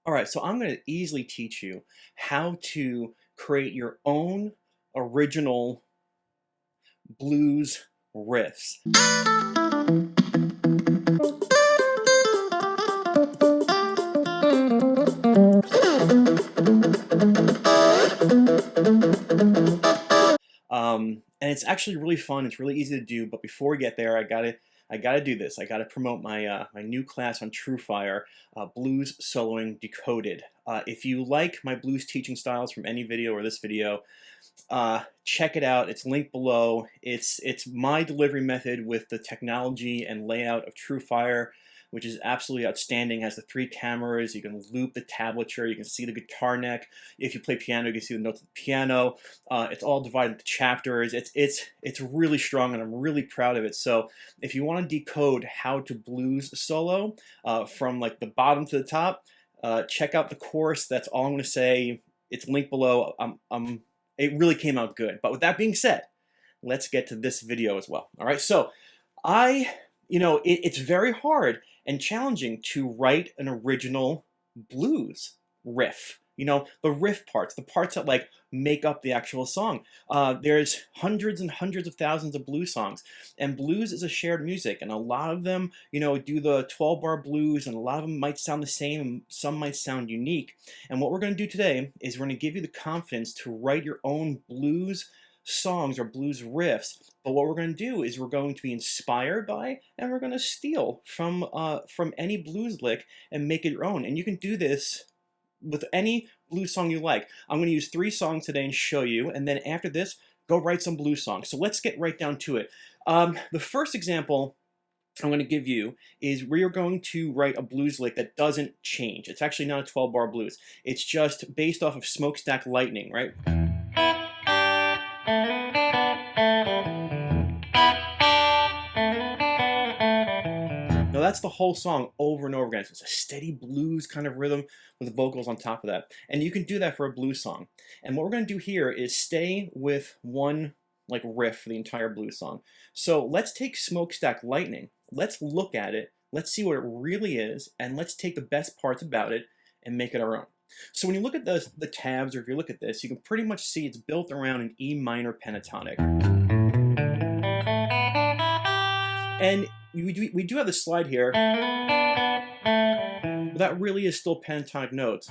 All right, so I'm going to easily teach you how to create your own original blues riffs. And it's actually really fun. It's really easy to do. But before we get there, I gotta do this. I gotta promote my new class on TrueFire, Blues Soloing Decoded. If you like my blues teaching styles from any video or this video, check it out. It's linked below. It's my delivery method with the technology and layout of TrueFire, which is absolutely outstanding. It has the 3 cameras. You can loop the tablature. You can see the guitar neck. If you play piano, you can see the notes of the piano. It's all divided into chapters. It's really strong, and I'm really proud of it. So if you want to decode how to blues solo from like the bottom to the top, check out the course. That's all I'm going to say. It's linked below. It really came out good. But with that being said, let's get to this video as well. All right, so it's very hard and challenging to write an original blues riff. The riff parts, the parts that like make up the actual song. There's hundreds and hundreds of thousands of blues songs, and blues is a shared music, and a lot of them, do the 12-bar blues, and a lot of them might sound the same, and some might sound unique. And what we're going to do today is we're going to give you the confidence to write your own blues songs or blues riffs. But what we're going to do is we're going to be inspired by, and we're going to steal from any blues lick and make it your own. And you can do this with any blues song you like. I'm going to use 3 songs today and show you, and then after this, go write some blues songs. So let's get right down to it. The first example I'm going to give you is where you're going to write a blues lick that doesn't change. It's actually not a 12-bar blues. It's just based off of Smokestack Lightning, right? Now that's the whole song over and over again. So it's a steady blues kind of rhythm with vocals on top of that. And you can do that for a blues song. And what we're going to do here is stay with one like riff for the entire blues song. So let's take Smokestack Lightning. Let's look at it. Let's see what it really is. And let's take the best parts about it and make it our own. So when you look at the tabs, or if you look at this, you can pretty much see it's built around an E minor pentatonic. And we do have the slide here, but that really is still pentatonic notes.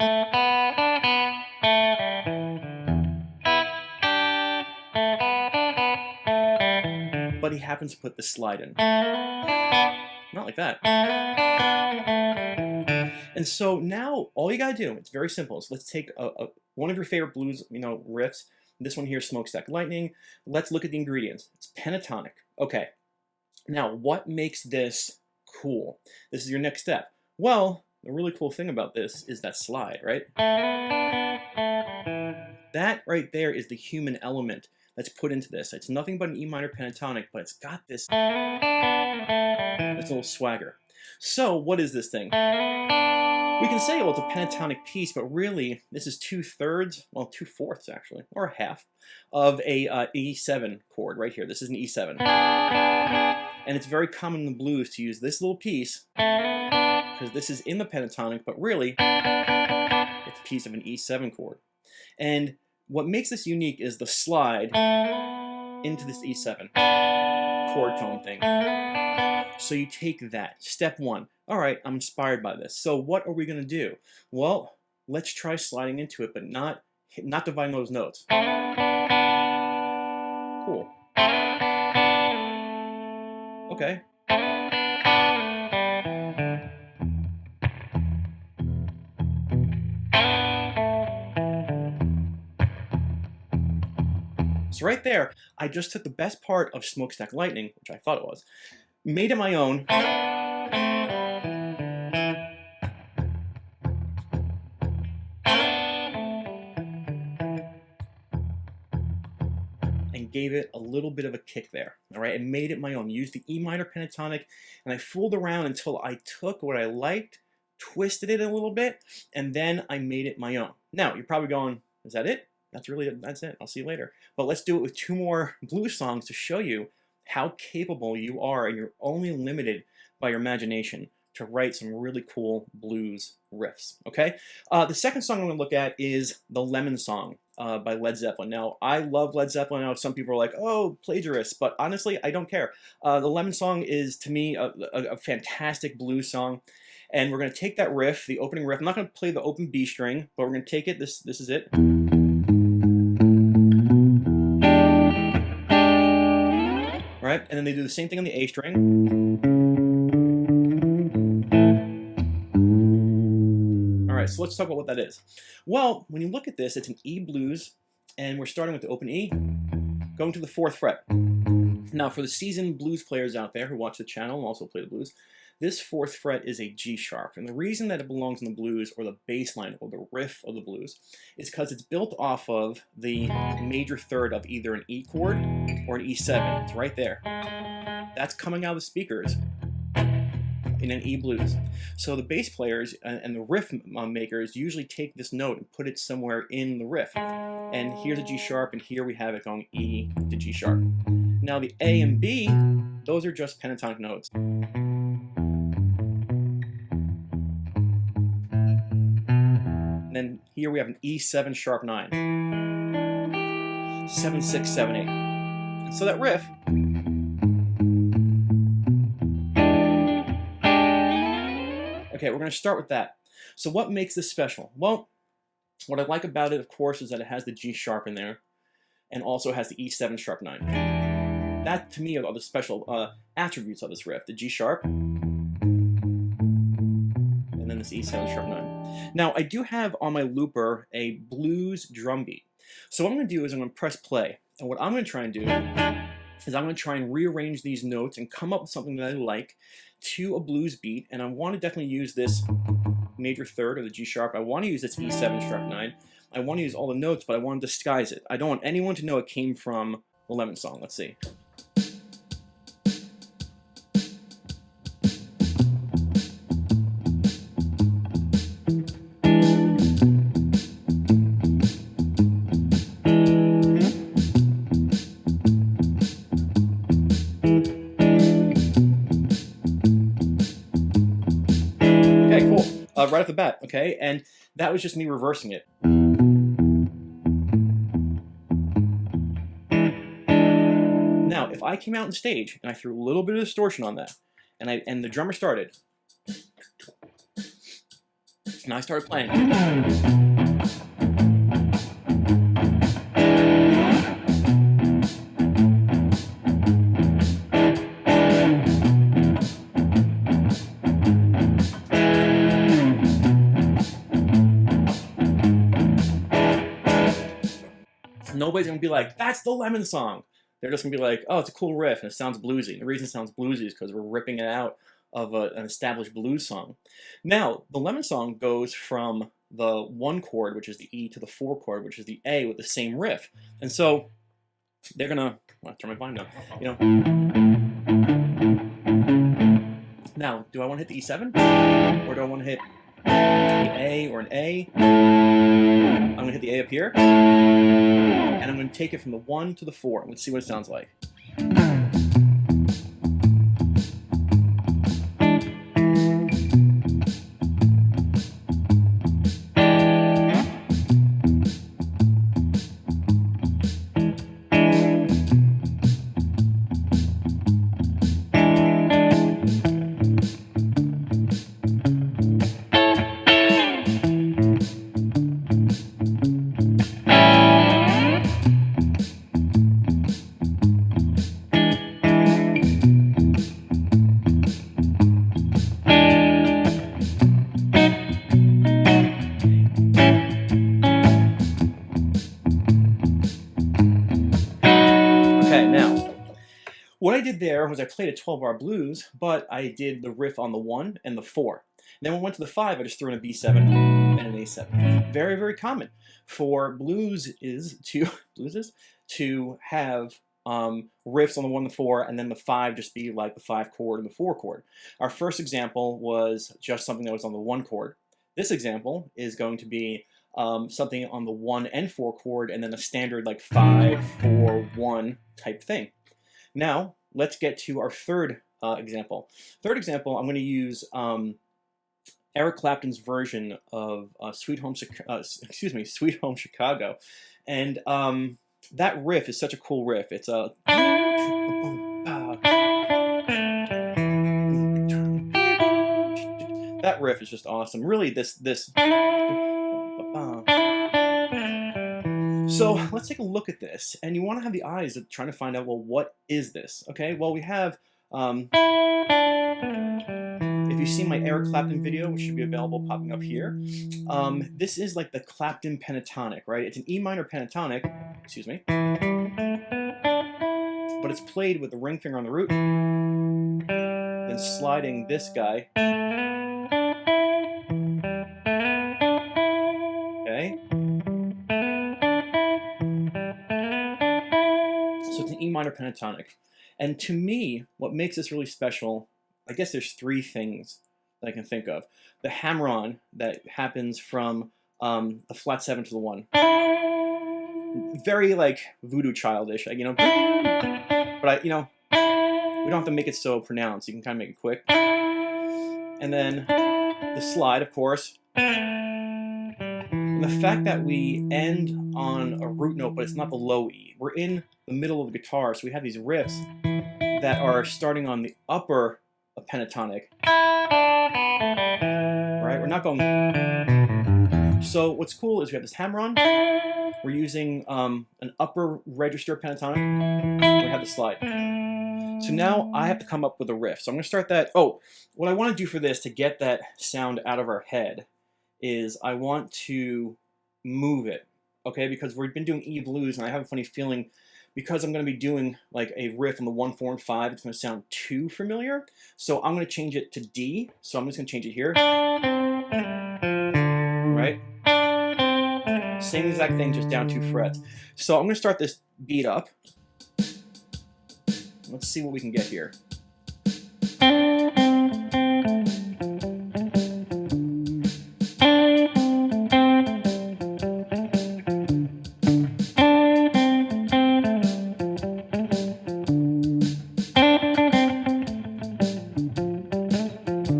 But he happens to put the slide in. Not like that. And so now all you gotta do, it's very simple. So let's take one of your favorite blues, riffs. This one here, Smokestack Lightning. Let's look at the ingredients. It's pentatonic. Okay. Now, what makes this cool? This is your next step. Well, the really cool thing about this is that slide, right? That right there is the human element that's put into this. It's nothing but an E minor pentatonic, but it's got this little swagger. So, what is this thing? We can say, well, it's a pentatonic piece, but really, this is 2/3, well, 2/4 actually, or a half, of a E7 chord right here. This is an E7. And it's very common in the blues to use this little piece, because this is in the pentatonic, but really, it's a piece of an E7 chord. And what makes this unique is the slide into this E7 chord tone thing. So you take that. Step 1. All right, I'm inspired by this. So what are we going to do? Well, let's try sliding into it, but not dividing those notes. Cool. Okay. So right there, I just took the best part of Smokestack Lightning, which I thought it was, made it my own, and gave it a little bit of a kick there, all right, and made it my own. Used the E minor pentatonic, and I fooled around until I took what I liked, twisted it a little bit, and then I made it my own. Now, you're probably going, is that it? That's it. I'll see you later. But let's do it with 2 more blues songs to show you how capable you are, and you're only limited by your imagination. to write some really cool blues riffs, okay? The second song I'm going to look at is The Lemon Song by Led Zeppelin. Now, I love Led Zeppelin. I know some people are like, oh, plagiarists, but honestly, I don't care. The Lemon Song is, to me, a fantastic blues song, and we're going to take that riff, the opening riff. I'm not going to play the open B string, but we're going to take it. This is it. Right? And then they do the same thing on the A string. All right, so let's talk about what that is. Well, when you look at this, it's an E blues, and we're starting with the open E, going to the 4th fret. Now, for the seasoned blues players out there who watch the channel and also play the blues, this 4th fret is a G sharp, and the reason that it belongs in the blues, or the bass line, or the riff of the blues, is because it's built off of the major third of either an E chord or an E7. It's right there. That's coming out of the speakers in an E blues. So the bass players and the riff makers usually take this note and put it somewhere in the riff. And here's a G sharp, and here we have it going E to G sharp. Now the A and B, those are just pentatonic notes. And then here we have an E7 sharp 9. 7, 6, 7, 8. So that riff, okay, we're going to start with that. So what makes this special? Well, what I like about it, of course, is that it has the G sharp in there and also has the E7 sharp 9. That, to me, are the special attributes of this riff. The G sharp, and then this E7 sharp 9. Now, I do have on my looper a blues drum beat. So what I'm going to do is I'm going to press play. And what I'm going to try and do is I'm going to try and rearrange these notes and come up with something that I like to a blues beat. And I want to definitely use this major third, or the G sharp. I want to use this E7 sharp 9. I want to use all the notes, but I want to disguise it. I don't want anyone to know it came from the Lemon Song. Let's see. Okay, cool. Right off the bat, okay? And that was just me reversing it. Now, if I came out on stage and I threw a little bit of distortion on that, and the drummer started, and I started playing. Nobody's going to be like, that's the Lemon Song. They're just going to be like, oh, it's a cool riff and it sounds bluesy. The reason it sounds bluesy is because we're ripping it out of an established blues song. Now, the Lemon Song goes from the 1 chord, which is the E, to the 4 chord, which is the A, with the same riff. And so they're going to, well, turn my volume down, you know. Now, do I want to hit the E7? Or do I want to hit the A or an A? I'm going to hit the A up here. And I'm going to take it from the 1 to the 4. Let's see what it sounds like. What I did there was I played a 12-bar blues, but I did the riff on the 1 and the 4. And then when I went to the 5, I just threw in a B7 and an A7. Very, very common for blues is to have riffs on the 1 and the 4, and then the 5 just be like the 5 chord and the 4 chord. Our first example was just something that was on the 1 chord. This example is going to be something on the 1 and 4 chord, and then a standard like 5, 4, 1 type thing. Now, let's get to our third example. Third example, I'm going to use Eric Clapton's version of Sweet Home Chicago, and that riff is such a cool riff. It's a that riff is just awesome. Really, this. So let's take a look at this, and you want to have the eyes of trying to find out, well, what is this? Okay, well, we have. If you see my Eric Clapton video, which should be available popping up here, this is like the Clapton pentatonic, right? It's an E minor pentatonic, excuse me, but it's played with the ring finger on the root, then sliding this guy, okay? So it's an E minor pentatonic. And to me, what makes this really special, I guess there's three things that I can think of. The hammer-on that happens from the flat 7 to the 1. Very like voodoo childish, you know. But we don't have to make it so pronounced. You can kind of make it quick. And then the slide, of course. And the fact that we end on a root note, but it's not the low E. We're in the middle of the guitar, so we have these riffs that are starting on the upper pentatonic. Right? We're not going. So what's cool is we have this hammer-on. We're using an upper register pentatonic. We have the slide. So now I have to come up with a riff. So I'm going to start that. Oh, what I want to do for this to get that sound out of our head is I want to move it. Okay, because we've been doing E blues, and I have a funny feeling because I'm going to be doing like a riff on the 1, 4, and 5, it's going to sound too familiar. So I'm going to change it to D. So I'm just going to change it here. Right? Same exact thing, just down 2 frets. So I'm going to start this beat up. Let's see what we can get here.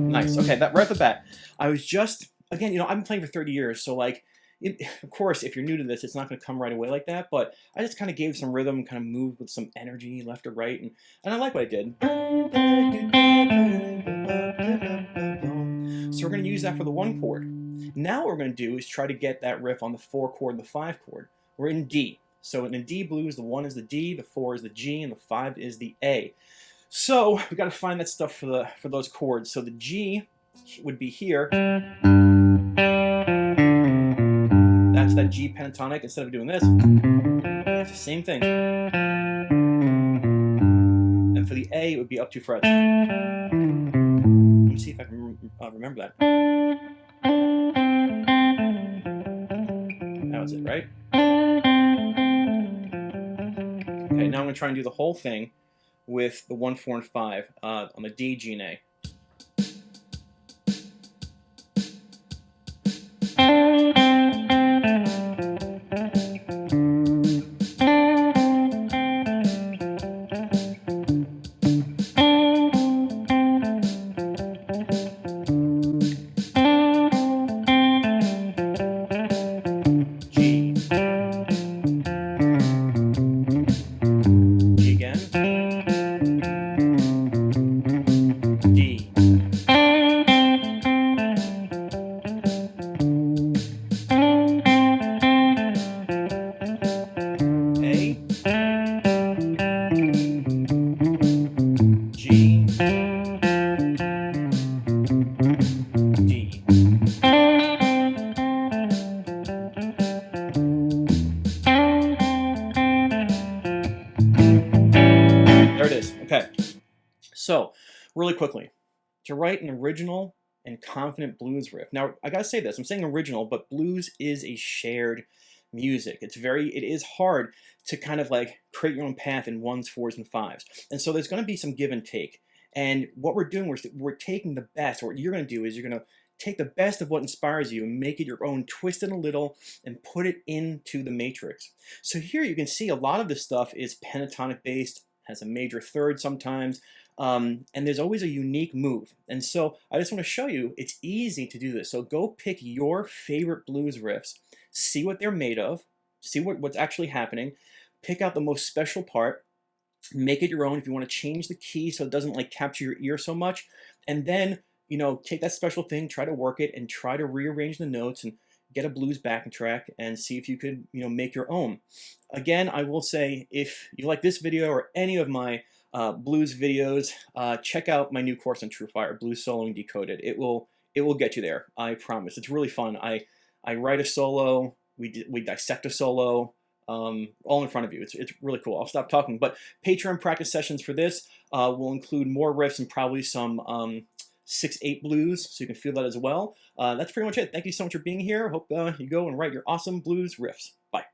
Nice. Okay, that right off the bat, I was just, again, I've been playing for 30 years, so like, of course, if you're new to this, it's not going to come right away like that, but I just kind of gave some rhythm, kind of moved with some energy left or right, and I like what I did. So we're going to use that for the 1 chord. Now what we're going to do is try to get that riff on the 4 chord and the 5 chord. We're in D. So in the D blues, the 1 is the D, the 4 is the G, and the 5 is the A. So we got to find that stuff for those chords. So the G would be here. That's that G pentatonic. Instead of doing this, it's the same thing. And for the A, it would be up 2 frets. Let me see if I can remember that. That was it, right? Okay, now I'm going to try and do the whole thing with the 1, 4, and 5 on the D, G, and A. So, really quickly, to write an original and confident blues riff. Now, I gotta say this, I'm saying original, but blues is a shared music. It is hard to kind of like create your own path in 1s, 4s, and 5s. And so there's gonna be some give and take. And what we're doing, we're taking the best, or what you're gonna do is you're gonna take the best of what inspires you and make it your own, twist it a little, and put it into the matrix. So here you can see a lot of this stuff is pentatonic based, has a major third sometimes. And there's always a unique move. And so I just want to show you it's easy to do this. So go pick your favorite blues riffs, see what they're made of, see what's actually happening, pick out the most special part, make it your own if you want to change the key so it doesn't like capture your ear so much, and then take that special thing, try to work it, and try to rearrange the notes and get a blues backing track and see if you could make your own. Again, I will say, if you like this video or any of my blues videos, check out my new course on TrueFire, Blues Soloing Decoded. It will get you there, I promise. It's really fun. I write a solo, we dissect a solo, all in front of you. It's really cool. I'll stop talking. But Patreon practice sessions for this will include more riffs and probably some 6/8 blues, so you can feel that as well. That's pretty much it. Thank you so much for being here. Hope you go and write your awesome blues riffs. Bye.